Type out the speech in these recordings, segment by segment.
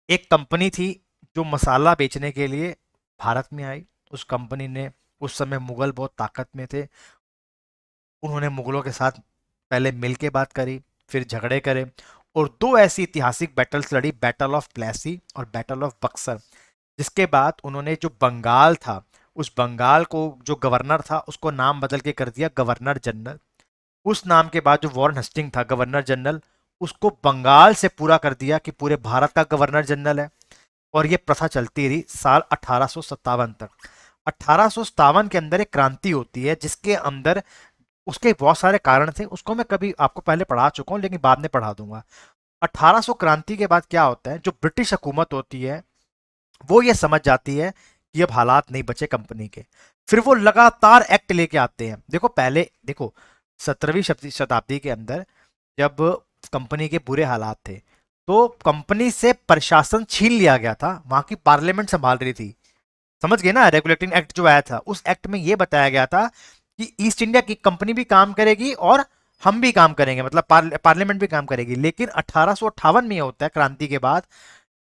एक कंपनी थी जो मसाला बेचने के लिए भारत में आई। उस कंपनी ने, उस समय मुगल बहुत ताकत में थे, उन्होंने मुगलों के साथ पहले मिल के बात करी, फिर झगड़े करे, और दो ऐसी ऐतिहासिक बैटल्स लड़ी, बैटल ऑफ प्लेसी और बैटल ऑफ बक्सर। जिसके बाद उन्होंने जो बंगाल था, उस बंगाल को जो गवर्नर था उसको नाम बदल के कर दिया गवर्नर जनरल। उस नाम के बाद जो वॉरेन हस्टिंग था गवर्नर जनरल, उसको बंगाल से पूरा कर दिया कि पूरे भारत का गवर्नर जनरल है। और ये प्रथा चलती रही साल 1857 तक। 1857 के अंदर एक क्रांति होती है जिसके अंदर, उसके बहुत सारे कारण थे, उसको मैं कभी आपको पहले पढ़ा चुका हूँ लेकिन बाद में पढ़ा दूंगा। 1800 क्रांति के बाद क्या होता है, जो ब्रिटिश हुकूमत होती है वो ये समझ जाती है कि अब हालात नहीं बचे कंपनी के। फिर वो लगातार एक्ट लेके आते हैं। देखो पहले देखो, 17वीं शताब्दी के अंदर जब कंपनी के बुरे हालात थे तो कंपनी से प्रशासन छीन लिया गया था, वहां की पार्लियामेंट संभाल रही थी। समझ गए ना, रेगुलेटिंग एक्ट जो आया था उस एक्ट में यह बताया गया था कि ईस्ट इंडिया की कंपनी भी काम करेगी और हम भी काम करेंगे, मतलब पार्लियामेंट भी काम करेगी। लेकिन 1858 में यह होता है क्रांति के बाद,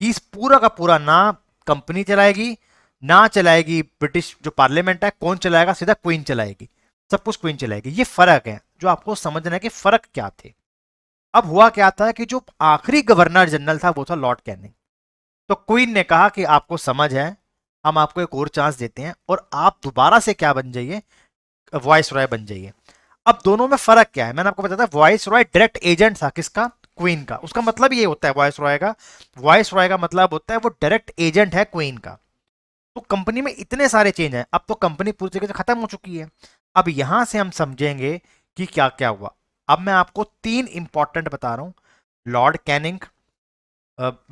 इस पूरा का पूरा ना कंपनी चलाएगी ना चलाएगी ब्रिटिश जो पार्लियामेंट है, कौन चलाएगा, सीधा क्वीन चलाएगी। सब कुछ क्वीन चलाएगी। ये फर्क है जो आपको समझना है कि फर्क क्या थे। अब हुआ क्या था कि जो आखिरी गवर्नर जनरल था वो था लॉर्ड कैनिंग। तो क्वीन ने कहा कि आपको समझ है, हम आपको एक और चांस देते हैं और आप दोबारा से क्या बन जाइए, वॉइस रॉय बन जाइए। अब दोनों में फर्क क्या है, मैंने आपको बताया था वॉइस रॉय डायरेक्ट एजेंट था किसका, क्वीन का। उसका मतलब ये होता है वॉइस रॉय का, वॉइस रॉय का मतलब होता है वो डायरेक्ट एजेंट है क्वीन का। तो कंपनी में इतने सारे चेंज हैं, अब तो कंपनी पूरी तरीके से खत्म हो चुकी है। अब यहां से हम समझेंगे कि क्या क्या हुआ। अब मैं आपको तीन इंपॉर्टेंट बता रहा हूं, लॉर्ड कैनिंग,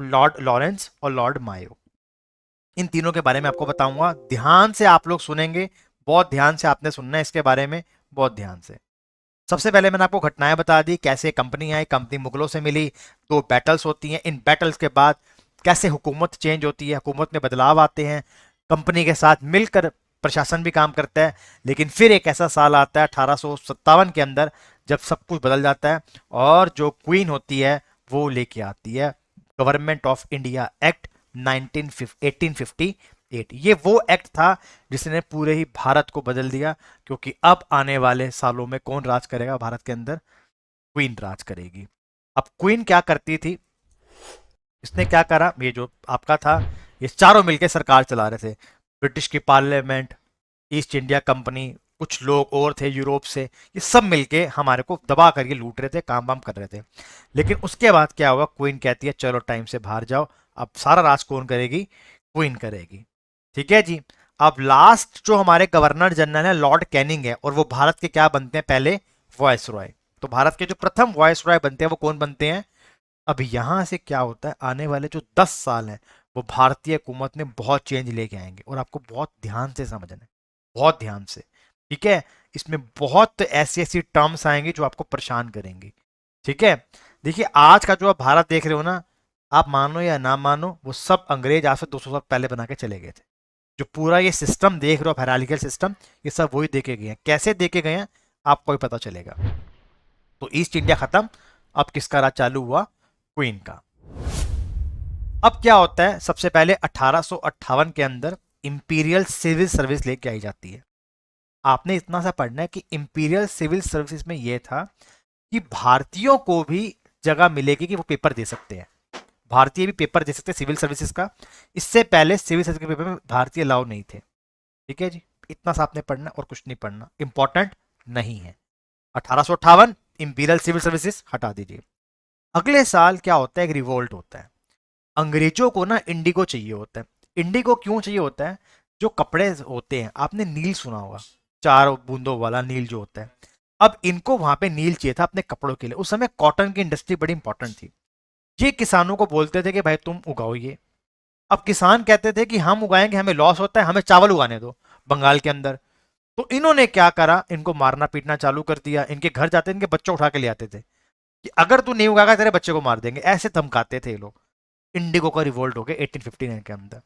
लॉर्ड लॉरेंस और लॉर्ड मायो। इन तीनों के बारे में आपको बताऊंगा, ध्यान से आप लोग सुनेंगे, बहुत ध्यान से आपने सुनना है इसके बारे में, बहुत ध्यान से। सबसे पहले मैंने आपको घटनाएं बता दी, कैसे कंपनी आई, कंपनी मुगलों से मिली, दो बैटल्स होती हैं, इन बैटल्स के बाद कैसे हुकूमत चेंज होती है, हुकूमत में बदलाव आते हैं, कंपनी के साथ मिलकर प्रशासन भी काम करता है। लेकिन फिर एक ऐसा साल आता है 1857 के अंदर जब सब कुछ बदल जाता है, और जो क्वीन होती है वो लेके आती है गवर्नमेंट ऑफ इंडिया एक्ट 1858। ये वो एक्ट था जिसने पूरे ही भारत को बदल दिया, क्योंकि अब आने वाले सालों में कौन राज करेगा भारत के अंदर, क्वीन राज करेगी। अब क्वीन क्या करती थी, इसने क्या करा, ये जो आपका था, ये चारों मिलकर सरकार चला रहे थे। ब्रिटिश की पार्लियामेंट, ईस्ट इंडिया कंपनी, कुछ लोग और थे यूरोप से, ये सब मिलके हमारे को दबा करके लूट रहे थे, काम वाम कर रहे थे। लेकिन उसके बाद क्या हुआ, क्वीन कहती है चलो टाइम से बाहर जाओ, अब सारा राज कौन करेगी, क्वीन करेगी। ठीक है जी। अब लास्ट जो हमारे गवर्नर जनरल है लॉर्ड कैनिंग है, और वो भारत के क्या बनते हैं पहले, वॉइस रॉय। तो भारत के जो प्रथम वॉइस रॉय बनते हैं वो कौन बनते हैं। अब यहां से क्या होता है, आने वाले जो 10 साल हैं वो भारतीय हुकूमत में बहुत चेंज लेके आएंगे, और आपको बहुत ध्यान से समझना है, बहुत ध्यान से। ठीक है, इसमें बहुत ऐसी ऐसी टर्म्स आएंगी जो आपको परेशान करेंगी। ठीक है, देखिए आज का जो आप भारत देख रहे हो ना, आप मानो या ना मानो, वो सब अंग्रेज आज से 200 साल पहले बना के चले गए थे। जो पूरा ये सिस्टम देख रहे हो, हेराल्डिकल सिस्टम, ये सब वही देखे गए हैं। कैसे देखे गए हैं आपको भी पता चलेगा। तो ईस्ट इंडिया खत्म, अब किसका राज चालू हुआ, क्वीन का। अब क्या होता है, सबसे पहले 1858 के अंदर इंपीरियल सिविल सर्विस लेके आई जाती है। आपने इतना सा पढ़ना है कि इंपीरियल सिविल सर्विसेज में यह था कि भारतीयों को भी जगह मिलेगी कि वो पेपर दे सकते हैं, भारतीय भी पेपर दे सकते हैं सिविल सर्विसेज का। इससे पहले सिविल सर्विस के पेपर में भारतीय अलाउ नहीं थे। ठीक है जी, इतना सा आपने पढ़ना और कुछ नहीं पढ़ना, इंपॉर्टेंट नहीं है। 1858 इंपीरियल सिविल सर्विसेज हटा दीजिए। अगले साल क्या होता है, एक रिवोल्ट होता है। अंग्रेजों को ना इंडिगो चाहिए होता है। इंडिगो क्यों चाहिए होता है, जो कपड़े होते हैं, आपने नील सुना होगा, चार बूंदों वाला नील जो होता है। अब इनको वहां पे नील चाहिए था अपने कपड़ों के लिए। उस समय कॉटन की इंडस्ट्री बड़ी इंपॉर्टेंट थी। ये किसानों को बोलते थे कि भाई तुम उगाओ ये। अब किसान कहते थे कि हम उगाएंगे, हमें लॉस होता है, हमें चावल उगाने दो बंगाल के अंदर। तो इन्होंने क्या करा, इनको मारना पीटना चालू कर दिया। इनके घर जाते, इनके बच्चों उठा के ले आते थे कि अगर तू नहीं उगाएगा तेरे बच्चे को मार देंगे, ऐसे धमकाते थे ये लोग। इंडिगो का रिवोल्ट हो गया 1859 के अंदर।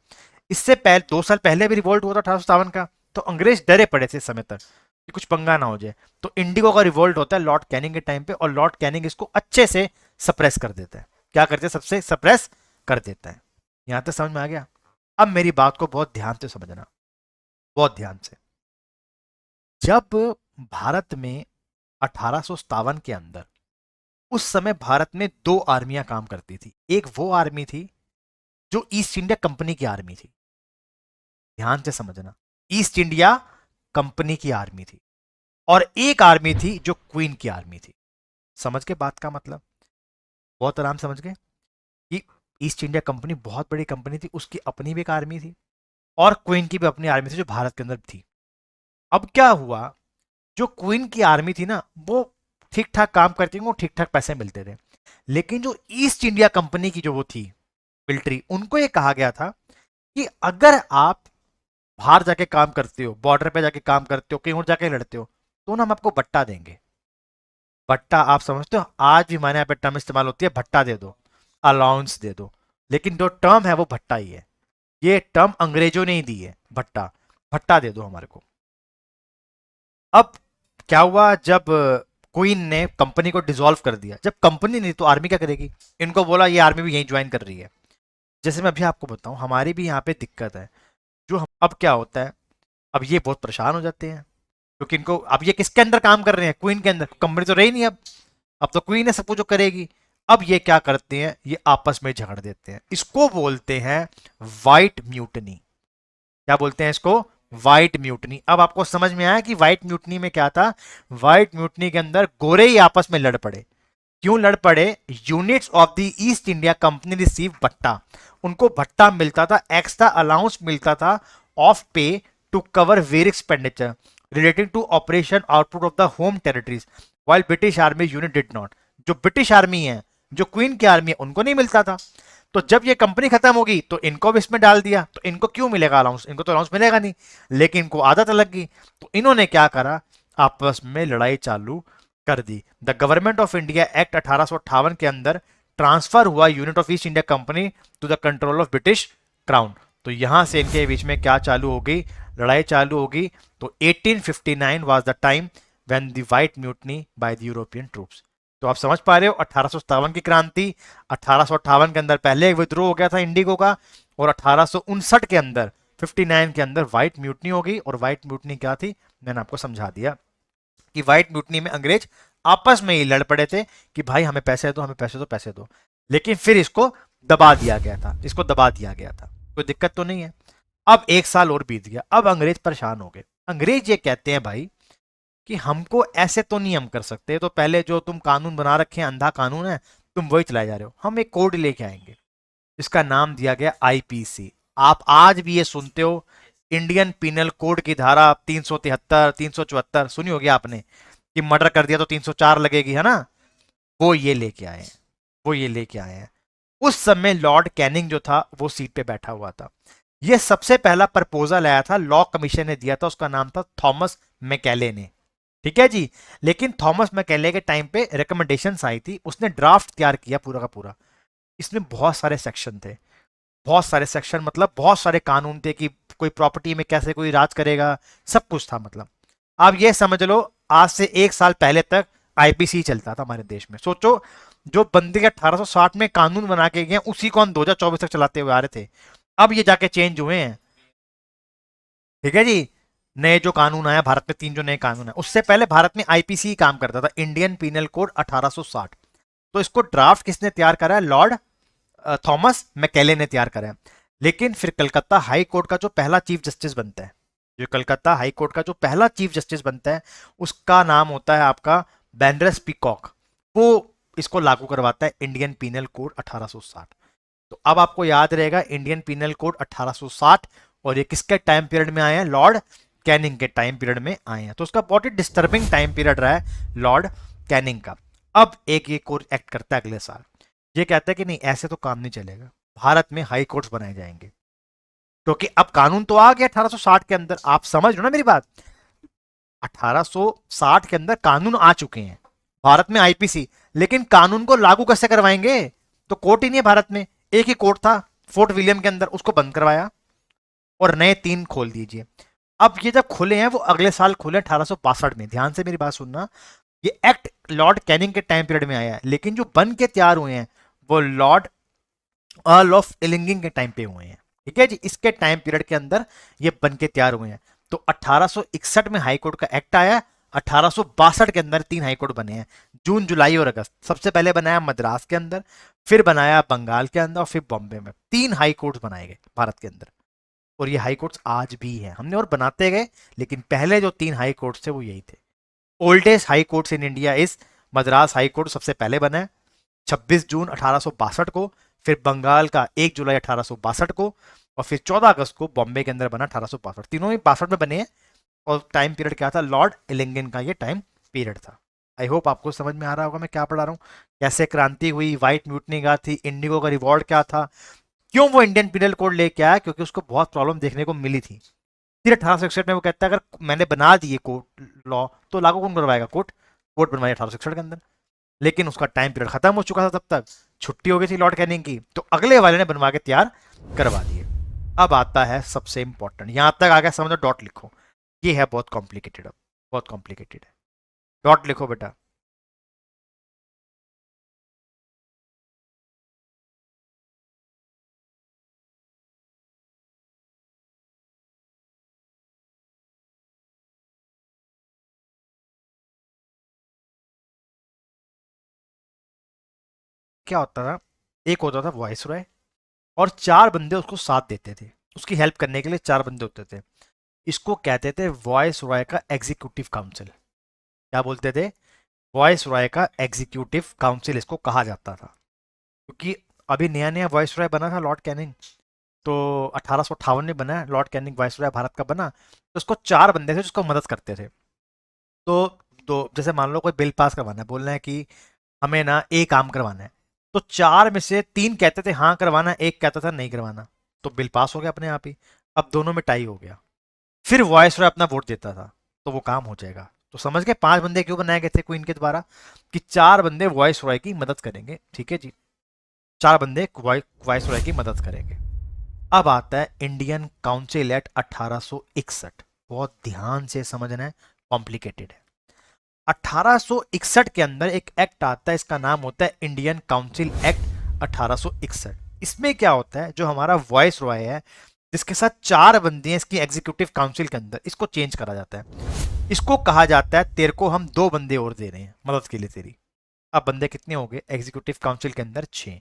इससे पहले 2 साल पहले भी रिवोल्ट हुआ था 1857 का। तो अंग्रेज डरे पड़े थे इस समय तक कि कुछ पंगा ना हो जाए। तो इंडिगो का रिवोल्ट होता है लॉर्ड कैनिंग के टाइम पे, और लॉर्ड कैनिंग इसको अच्छे से सप्रेस कर देता है। क्या करते हैं, सबसे सप्रेस कर देता है। यहां तक समझ में आ गया? अब मेरी बात को बहुत ध्यान से समझना, बहुत ध्यान से। जब भारत में 1857 के अंदर, उस समय भारत में दो आर्मियां काम करती थी। एक वो आर्मी थी जो ईस्ट इंडिया कंपनी की आर्मी थी, ध्यान से समझना, ईस्ट इंडिया कंपनी की आर्मी थी। और एक आर्मी थी जो क्वीन की आर्मी थी। समझ के बात का मतलब? बहुत आराम समझ गए कि ईस्ट इंडिया कंपनी बहुत बड़ी कंपनी थी, उसकी अपनी भी एक आर्मी थी, और क्वीन की भी अपनी आर्मी थी जो भारत के अंदर थी। अब क्या हुआ, जो क्वीन की आर्मी थी ना, वो ठीक ठाक काम करती थी, वो ठीक ठाक पैसे मिलते थे। लेकिन जो ईस्ट इंडिया कंपनी की जो वो थी मिलिट्री, उनको ये कहा गया था कि अगर आप बाहर जाके काम करते हो, बॉर्डर पे जाके काम करते हो, कहीं और जाके लड़ते हो, तो ना हम आपको भट्टा देंगे। भट्टा आप समझते हो, आज भी हमारे यहाँ पे टर्म इस्तेमाल होती है, भट्टा दे दो, अलाउंस दे दो। लेकिन जो टर्म है वो भट्टा ही है। ये टर्म अंग्रेजों ने ही दी है, भट्टा। भट्टा दे दो हमारे को। अब क्या हुआ, जब क्वीन ने कंपनी को डिसॉल्व कर दिया, जब कंपनी नहीं तो आर्मी क्या करेगी, इनको बोला ये आर्मी भी यहीं ज्वाइन कर रही है। जैसे मैं अभी आपको बताऊं, हमारी भी यहाँ पे दिक्कत है। अब क्या होता है, अब ये बहुत परेशान हो जाते हैं, क्योंकि इनको अब ये किसके अंदर काम कर रहे हैं, क्वीन के अंदर, कंपनी तो रही नहीं अब तो क्वीन है सब कुछ जो करेगी। अब ये क्या करते हैं, ये आपस में झगड़ देते हैं। इसको बोलते हैं व्हाइट म्यूटनी। क्या बोलते हैं इसको? White mutiny. अब आपको समझ में आया कि व्हाइट म्यूटनी में क्या था? व्हाइट म्यूटनी के अंदर गोरे ही आपस में लड़ पड़े। क्यों लड़ पड़े? Units of the east India company receive भट्टा, उनको भट्टा मिलता था, एक्स्ट्रा अलाउंस मिलता था of pay to cover were expenditure relating to operation output of the home territories, while British army unit did not. जो ब्रिटिश आर्मी है, जो क्वीन की आर्मी है, उनको नहीं मिलता था। तो जब ये कंपनी खत्म होगी तो इनको भी इसमें डाल दिया, तो इनको क्यों मिलेगा अलाउंस? इनको तो अलाउंस मिलेगा नहीं, लेकिन इनको आदत लग गई। तो इन्होंने क्या करा, आपस में लड़ाई चालू कर दी। The government of India act 1858 के अंदर ट्रांसफर हुआ unit of East India company to the control of British crown. तो यहां से इनके बीच में क्या चालू हो गई, लड़ाई चालू होगी। तो 1859 was the time when the white mutiny by the European troops. तो आप समझ पा रहे हो, 1857 की क्रांति, 1858 के अंदर पहले एक विद्रोह हो गया था इंडिगो का, और 1859 के अंदर 59 के अंदर व्हाइट म्यूटनी हो गई। और व्हाइट म्यूटनी क्या थी, मैंने आपको समझा दिया कि व्हाइट म्यूटनी में अंग्रेज आपस में ही लड़ पड़े थे कि भाई हमें पैसे दो, हमें पैसे दो, पैसे दो। लेकिन फिर इसको दबा दिया गया था, इसको दबा दिया गया था, कोई दिक्कत तो नहीं है। अब एक साल और बीत गया, अब अंग्रेज परेशान हो गए। अंग्रेज ये कहते हैं भाई कि हमको ऐसे तो नहीं हम कर सकते, तो पहले जो तुम कानून बना रखे हैं, अंधा कानून है, तुम वही चलाए जा रहे हो, हम एक कोड लेके आएंगे। इसका नाम दिया गया आईपीसी। आप आज भी ये सुनते हो, इंडियन पिनल कोड की धारा 373, 374 सुनी होगी आपने, कि मर्डर कर दिया तो 304 लगेगी, है ना? वो ये लेके आए हैं, वो ये लेके आए हैं। उस समय लॉर्ड कैनिंग जो था वो सीट पे बैठा हुआ था। ये सबसे पहला प्रपोजल आया था, लॉ कमीशन ने दिया था, उसका नाम था थॉमस मैकेले ने। ठीक है जी। लेकिन थॉमस मैकेले के टाइम पे रिकमेंडेशंस आई थी, उसने ड्राफ्ट तैयार किया पूरा का पूरा। इसमें बहुत सारे सेक्शन थे, बहुत सारे सेक्शन, मतलब बहुत सारे कानून थे कि कोई प्रॉपर्टी में कैसे कोई राज करेगा, सब कुछ था। मतलब आप ये समझ लो, आज से एक साल पहले तक आईपीसी चलता था हमारे देश में। सोचो, जो बंदे 1860 में कानून बना के गए उसी को हम 2024 तक चलाते हुए आ रहे थे, अब ये जाके चेंज हुए हैं। ठीक है जी। नए जो कानून आया भारत में, 3 जो नए कानून है, उससे पहले भारत में आईपीसी काम करता था, इंडियन पिनल कोड 1860। तो इसको ड्राफ्ट किसने तैयार करा है? लॉर्ड थॉमस मैकेले ने तैयार करा है। लेकिन फिर कलकत्ता हाई कोर्ट का जो पहला चीफ जस्टिस बनता है, जो कलकत्ता हाई कोर्ट का जो पहला चीफ जस्टिस बनता है, उसका नाम होता है आपका बैनरस पीकॉक। वो इसको लागू करवाता है इंडियन पिनल कोड 1860। तो अब आपको याद रहेगा, इंडियन पिनल कोड 1860, और ये किसके टाइम पीरियड में आए हैं? लॉर्ड कैनिंग के टाइम पीरियड में आए हैं। तो उसका बहुत ही डिस्टर्बिंग टाइम पीरियड रहा है लॉर्ड कैनिंग का। अब एक ये कोर्ट एक्ट करता है अगले साल, ये कहता है कि नहीं, ऐसे तो काम नहीं चलेगा, भारत में हाई कोर्ट्स बनाए जाएंगे। क्योंकि अब कानून तो आ गया 1860 के अंदर, आप समझ लो ना मेरी बात, 1860 के अंदर कानून आ चुके हैं भारत में, आईपीसी। लेकिन कानून को लागू कैसे करवाएंगे? तो कोर्ट ही नहीं है भारत में, एक ही कोर्ट था फोर्ट विलियम के अंदर, उसको बंद करवाया और नए 3 खोल दीजिए। अब ये जब खुले हैं वो अगले साल खुले 1862 में। ध्यान से मेरी बात सुनना, ये एक्ट लॉर्ड कैनिंग के टाइम पीरियड में आया है, लेकिन जो बन के तैयार हुए हैं वो लॉर्ड अर्ल ऑफ इलिंगिंग के टाइम पे हुए हैं। ठीक है जी, इसके टाइम पीरियड के अंदर ये बन के तैयार हुए हैं। तो 1861 में हाई कोर्ट का एक्ट आया, 1862 के अंदर 3 हाई कोर्ट बने हैं, जून, जुलाई और अगस्त। सबसे पहले बनाया मद्रास के अंदर, फिर बनाया बंगाल के अंदर और फिर बॉम्बे में। 3 हाई कोर्ट्स बनाए गए भारत के अंदर, और ये हाई कोर्ट्स आज भी हैं। हमने और बनाते गए, लेकिन पहले जो 3 हाई कोर्ट्स थे वो यही थे। Oldest high courts in India is Madras high court, सबसे पहले बना है 26 जून 1862 को, फिर बंगाल का 1 जुलाई 1862 को, और फिर 14 अगस्त को बॉम्बे के अंदर बना 1862। तीनों ही 62 में बने हैं। और टाइम पीरियड क्या था? लॉर्ड इलिंगन का ये टाइम पीरियड था। आई होप आपको समझ में आ रहा होगा मैं क्या पढ़ा रहा हूँ, कैसे क्रांति हुई, व्हाइट म्यूटनी क्या थी, इंडिगो का रिवॉल्ट क्या था, क्यों वो इंडियन पीनल कोड लेके आया, क्योंकि उसको बहुत प्रॉब्लम देखने को मिली थी। फिर 1861 में वो कहता है अगर मैंने बना दिए कोर्ट लॉ तो लागू कौन करवाएगा? कोर्ट। कोर्ट बनवाई 1861 के अंदर, लेकिन उसका टाइम पीरियड खत्म हो चुका था, तब तक छुट्टी हो गई थी लॉर्ड कैनिंग की, तो अगले वाले ने बनवा के तैयार करवा दिए। अब आता है सबसे इंपॉर्टेंट, यहां तक आ गया समझो, डॉट लिखो। ये है बहुत कॉम्प्लिकेटेड, अब बहुत कॉम्प्लिकेटेड है, डॉट लिखो बेटा। क्या होता था? एक होता था वॉइस रॉय, और 4 बंदे उसको साथ देते थे, उसकी हेल्प करने के लिए 4 बंदे होते थे। इसको कहते थे वॉइस रॉय का एग्जीक्यूटिव काउंसिल। क्या बोलते थे? वॉइस रॉय का एग्जीक्यूटिव काउंसिल इसको कहा जाता था, क्योंकि अभी नया नया वॉइस रॉय बना था लॉर्ड कैनिंग, तो 1858 में बना है Lord Canning voice Roy Bharat का बना। तो उसको 4 बंदे थे जिसको मदद करते थे। तो जैसे मान लो कोई बिल पास करवाना है, बोलना है कि हमें ना ए काम करवाना है, तो 4 में से 3 कहते थे हाँ करवाना, एक कहता था नहीं करवाना, तो बिल पास हो गया अपने आप ही। अब दोनों में टाई हो गया, फिर वॉइस रॉय अपना वोट देता था, तो वो काम हो जाएगा। तो समझ गए 5 बंदे क्यों बनाए गए थे क्वीन के द्वारा, कि 4 बंदे वॉइस रॉय की मदद करेंगे। ठीक है जी, 4 बंदे वॉइस रॉय की मदद करेंगे। अब आता है इंडियन काउंसिल एक्ट 1861। बहुत ध्यान से समझना है, कॉम्प्लिकेटेड है। 1861 के अंदर एक एक्ट आता है, इसका नाम होता है इंडियन काउंसिल एक्ट 1861। इसमें क्या होता है, जो हमारा वॉइस रॉय है जिसके साथ 4 बंदे हैं इसकी एग्जीक्यूटिव काउंसिल के अंदर, इसको चेंज करा जाता है। इसको कहा जाता है तेरे को हम 2 बंदे और दे रहे हैं मदद के लिए तेरी। अब बंदे कितने हो गए एग्जीक्यूटिव काउंसिल के अंदर? 6।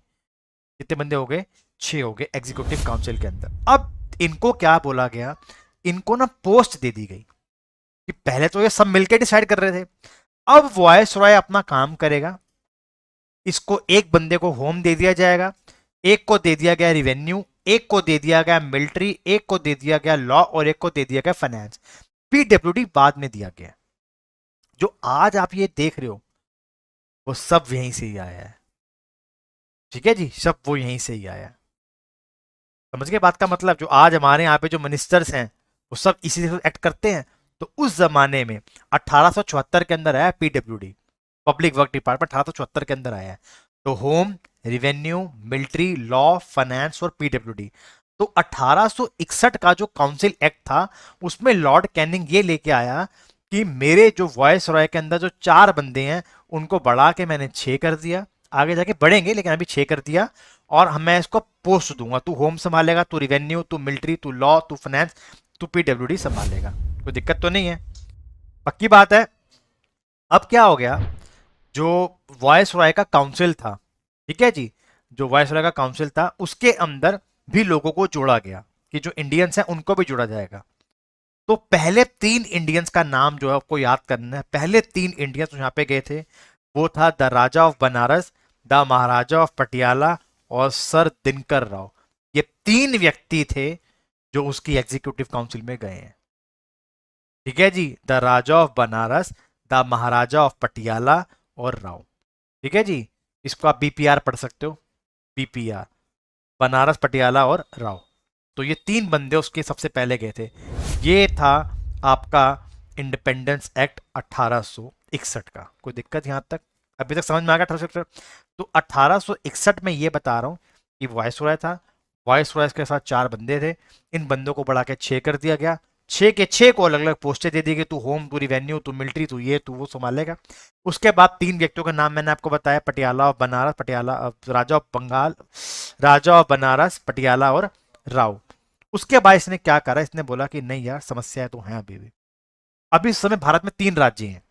कितने बंदे हो गए? 6 हो गए एग्जीक्यूटिव काउंसिल के अंदर। अब इनको क्या बोला गया, इनको ना पोस्ट दे दी गई, कि पहले तो ये सब मिलकर डिसाइड कर रहे थे, अब वॉइस रॉय अपना काम करेगा। इसको एक बंदे को होम दे दिया जाएगा, एक को दे दिया गया रिवेन्यू, एक को दे दिया गया मिलिट्री, एक को दे दिया गया लॉ, और एक को दे दिया गया फाइनेंस। पीडब्ल्यूडी बाद में दिया गया। जो आज आप ये देख रहे हो वो सब यहीं से ही आया है। ठीक है जी, सब वो यहीं से ही आया है। समझ गए बात का मतलब? जो आज हमारे यहाँ पे जो मिनिस्टर्स हैं वो सब इसी से एक्ट करते हैं। तो उस जमाने में 1874 के अंदर आया पीडब्ल्यूडी, पब्लिक वर्क डिपार्टमेंट 1874 के अंदर आया है। तो home, revenue, military, law, finance और पीडब्ल्यूडी। तो 1861 का जो काउंसिल एक्ट था उसमें लॉर्ड कैनिंग ये लेके आया कि मेरे जो वॉइस रॉय के अंदर जो 4 बंदे हैं उनको बढ़ा के मैंने 6 कर दिया, आगे जाके बढ़ेंगे लेकिन अभी 6 कर दिया। और मैं इसको पोस्ट दूंगा, तू होम संभालेगा, तू रिवेन्यू, तू मिलिट्री, तू लॉ, तू फाइनेंस, तू पीडब्ल्यूडी संभालेगा। कोई दिक्कत तो नहीं है? पक्की बात है। अब क्या हो गया, जो वॉइस रॉय का काउंसिल था, ठीक है जी, जो वॉइस रॉय का काउंसिल था उसके अंदर भी लोगों को जोड़ा गया, कि जो इंडियंस हैं उनको भी जोड़ा जाएगा। तो पहले 3 इंडियंस का नाम जो है आपको याद करना है। पहले 3 इंडियंस यहाँ पे गए थे, वो था the raja of Banaras, the maharaja of Patiala और सर दिनकर राव। ये 3 व्यक्ति थे जो उसकी एग्जीक्यूटिव काउंसिल में गए हैं। ठीक है जी, the raja of Banaras, the maharaja of Patiala और राव। ठीक है जी, इसको आप बीपीआर पढ़ सकते हो, बीपीआर, बनारस, पटियाला और राव। तो ये 3 बंदे उसके सबसे पहले गए थे। ये था आपका इंडिपेंडेंस एक्ट 1861 का। कोई दिक्कत यहां तक? अभी तक समझ में आ गया 1861? तो 1861 में ये बता रहा हूं कि वॉइस रॉय था, वॉइस रॉय के साथ 4 बंदे थे, इन बंदों को बढ़ा के 6 कर दिया गया, 6 के 6 को अलग अलग पोस्टें दे दी गई, तू होम, तू रिवेन्यू, तू मिलिट्री, तू ये तू वो संभालेगा। उसके बाद 3 व्यक्तियों का नाम मैंने आपको बताया, पटियाला और बनारस, पटियाला राजा ऑफ बंगाल, राजा ऑफ बनारस, पटियाला और राव। उसके बाद इसने क्या करा, इसने बोला कि नहीं यार समस्याएं तो हैं अभी भी। अभी इस समय भारत में 3 राज्य हैं,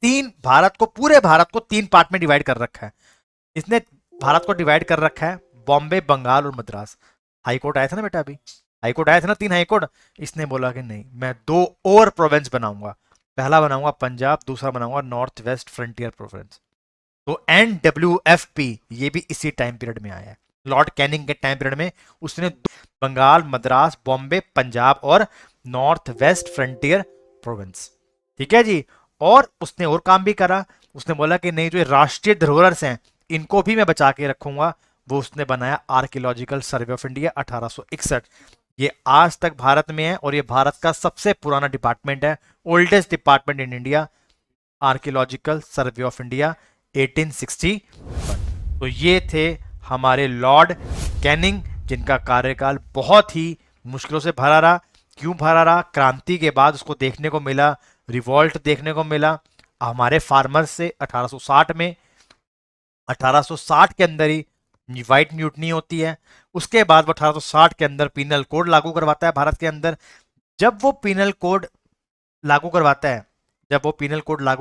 पूरे भारत को 3 पार्ट में डिवाइड कर रखा है इसने। भारत को डिवाइड कर रखा है बॉम्बे, बंगाल और मद्रास। हाईकोर्ट आया था ना बेटा, अभी हाईकोर्ट आया था ना, 3 हाईकोर्ट। इसने बोला कि नहीं, मैं 2 और प्रोविंस बनाऊंगा, पहला बनाऊंगा पंजाब, दूसरा बनाऊंगा नॉर्थ वेस्ट फ्रंटियर प्रोविंस। तो NWFP ये भी इसी टाइम पीरियड में आया है, लॉर्ड कैनिंग के टाइम पीरियड में। उसने बंगाल, मद्रास, बॉम्बे, पंजाब और नॉर्थ वेस्ट फ्रंटियर प्रोविंस, ठीक है जी। और उसने और काम भी करा, उसने बोला कि नहीं, जो राष्ट्रीय धरोहर हैं इनको भी मैं बचा के रखूंगा। वो उसने बनाया आर्कियोलॉजिकल सर्वे ऑफ इंडिया 1861। ये आज तक भारत में है और ये भारत का सबसे पुराना डिपार्टमेंट है, oldest department in India, archaeological survey of India 1861। तो ये थे हमारे लॉर्ड कैनिंग, जिनका कार्यकाल बहुत ही मुश्किलों से भरा रहा। क्यों भरा रहा? क्रांति के बाद उसको देखने को मिला, रिवॉल्ट देखने को मिला हमारे फार्मर्स से 1860 में। 1860 के अंदर ही व्हाइट म्यूटनी होती है। उसके बाद वो 1860 के अंदर पीनल कोड लागू करवाता है भारत के अंदर। जब वो पीनल कोड लागू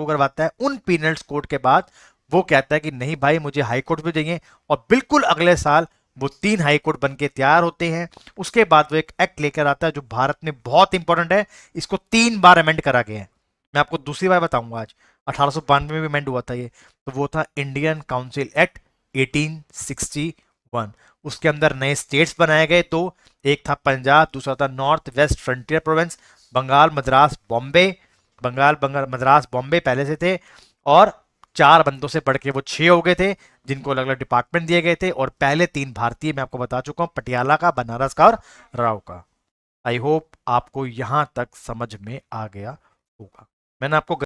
करवाता है, उन पीनल्स कोड के बाद वो कहता है कि नहीं भाई, मुझे हाई कोर्ट भी चाहिए। और बिल्कुल अगले साल वो 3 हाई कोर्ट बन के तैयार होते हैं। उसके बाद वो एक एक्ट लेकर आता है जो भारत में बहुत इंपॉर्टेंट है, इसको 3 बार अमेंड करा गया है। मैं आपको दूसरी बार बताऊंगा आज। 1892 में भी अमेंड हुआ था ये, तो वो था इंडियन काउंसिल एक्ट 1861। उसके अंदर नए स्टेट्स बनाए गए, तो एक था पंजाब, दूसरा था north west frontier province, Bengal, Madras, Bombay. Bengal Madras Bombay पहले से थे, और 4 बंदों से बढ़ के वो 6 हो गए थे, जिनको अलग अलग डिपार्टमेंट दिए गए थे। और पहले 3 भारतीय मैं आपको बता चुका हूं, पटियाला का, बनारस का और राव का। आई होप आपको यहां तक समझ में आ गया होगा। मैंने आपको